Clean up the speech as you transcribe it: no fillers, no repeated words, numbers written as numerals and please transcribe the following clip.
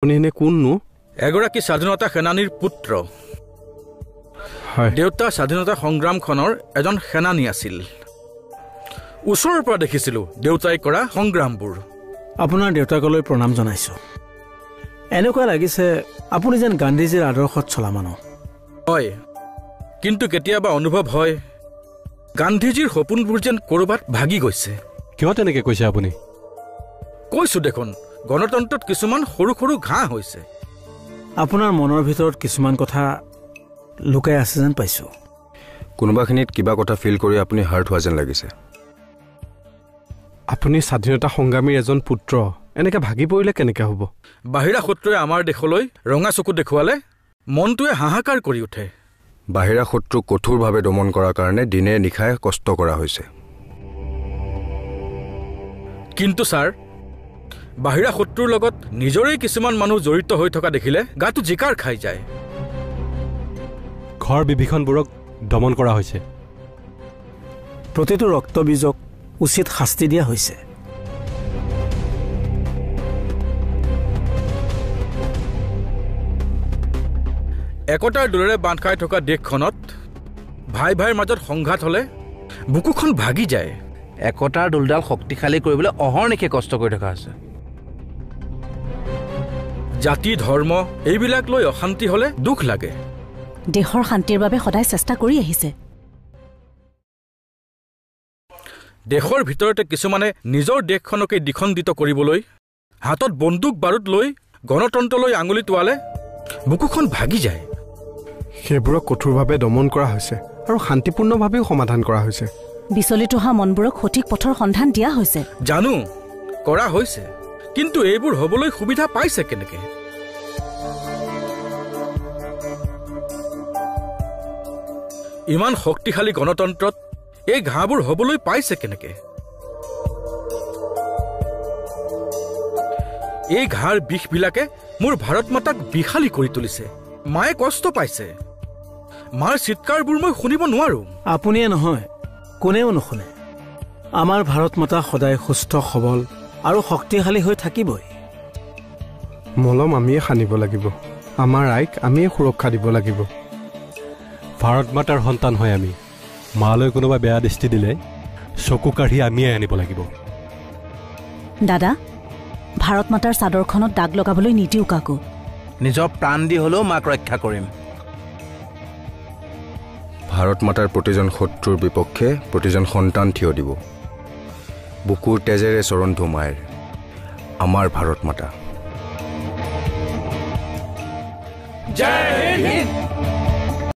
আপুনি এনে কোননো? এগৰাকী স্বাধীনতা সেনানীৰ পুত্ৰ। হয়। দেউতা স্বাধীনতা সংগ্ৰামখনৰ এজন সেনানী আছিল। ওচৰৰ পৰা দেখিছিলোঁ দেউতাই কৰা সংগ্ৰামবোৰ। আপোনাৰ দেউতাকলৈ প্ৰণাম জনাইছোঁ। এনেকুৱা লাগিছে আপুনি যেন গান্ধীজীৰ আদৰ্শত চলা মানুহ। হয়, কিন্তু কেতিয়াবা অনুভৱ হয় গান্ধীজীৰ সপোনবোৰ যেন ক'ৰবাত ভাগি গৈছে। কিয় তেনেকৈ কৈছে আপুনি? কৈছোঁ দেখোন, গণতন্ত্ৰত কিছুমান সৰু সৰু ঘাঁহ হৈছে। আপোনাৰ মনৰ ভিতৰত কিছুমান কথা লুকাই আছে যেন পাইছোঁ। কোনোবাখিনিত কিবা কথা ফিল কৰি আপুনি হাৰ্ট হোৱা যেন লাগিছে। আপুনি স্বাধীনতা সংগ্ৰামীৰ এজন পুত্ৰ, এনেকৈ ভাগি পৰিলে কেনেকৈ হ'ব? বাহিৰা শত্ৰুৱে আমাৰ দেশলৈ ৰঙা চকু দেখুৱালে মনটোৱে হাহাকাৰ কৰি উঠে। বাহিৰা শত্ৰুক কঠোৰভাৱে দমন কৰাৰ কাৰণে দিনে নিশাই কষ্ট কৰা হৈছে। কিন্তু ছাৰ, বাহিৰা শত্ৰুৰ লগত নিজৰেই কিছুমান মানুহ জড়িত হৈ থকা দেখিলে গাটো জিকাৰ খাই যায়। ঘৰ বিভীষণবোৰক দমন কৰা হৈছে। প্ৰতিটো ৰক্তবীজক উচিত শাস্তি দিয়া হৈছে। একতাৰ দোলেৰে বান্ধ খাই থকা দেশখনত ভাই ভাইৰ মাজত সংঘাত হ'লে বুকুখন ভাগি যায়। একতাৰ দোলডাল শক্তিশালী কৰিবলৈ অহৰ্নিশে কষ্ট কৰি থকা হৈছে। জাতি ধৰ্ম এইবিলাক লৈ অশান্তি হ'লে দুখ লাগে। দেশৰ শান্তিৰ বাবে সদায় চেষ্টা কৰি আহিছে। দেশৰ ভিতৰতে কিছুমানে নিজৰ দেশখনকে দ্বিখণ্ডিত কৰিবলৈ হাতত বন্দুক বাৰুদ লৈ গণতন্ত্ৰলৈ আঙুলি তোৱালে বুকুখন ভাগি যায়। সেইবোৰক কঠোৰভাৱে দমন কৰা হৈছে আৰু শান্তিপূৰ্ণভাৱেও সমাধান কৰা হৈছে। বিচলিত হোৱা মনবোৰক সঠিক পথৰ সন্ধান দিয়া হৈছে। জানো কৰা হৈছে, কিন্তু এইবোৰ হ'বলৈ সুবিধা পাইছে কেনেকে? ইমান শক্তিশালী গণতন্ত্ৰত এই ঘাঁহবোৰ হ'বলৈ পাইছে কেনেকে? এই ঘাঁৰ বিষবিলাকে মোৰ ভাৰত মাতাক বিশালী কৰি তুলিছে। মায়ে কষ্ট পাইছে। মাৰ চিৎকাৰবোৰ মই শুনিব নোৱাৰো। আপুনিয়ে নহয়, কোনেও নুশুনে। আমাৰ ভাৰত মাতা সদায় সুস্থ সবল আৰু শক্তিশালী হৈ থাকিবই। মলম আমিয়ে সানিব লাগিব। আমাৰ আইক আমিয়ে সুৰক্ষা দিব লাগিব। ভাৰত মাতাৰ সন্তান হয় আমি। মালৈ কোনোবা বেয়া দৃষ্টি দিলে চকু কাঢ়ি আমিয়ে আনিব লাগিব। দাদা, ভাৰত মাতাৰ চাদৰখনত দাগ লগাবলৈ নিদিও কাকো। নিজৰ প্ৰাণ দি হ'লেও মাক ৰক্ষা কৰিম। ভাৰত মাতাৰ প্ৰতিজন শত্ৰুৰ বিপক্ষে প্ৰতিজন সন্তান থিয় দিব। বুকুৰ তেজেৰে চৰণ ধুমাইৰ আমাৰ ভাৰত মাতা। জয় হিন্দ।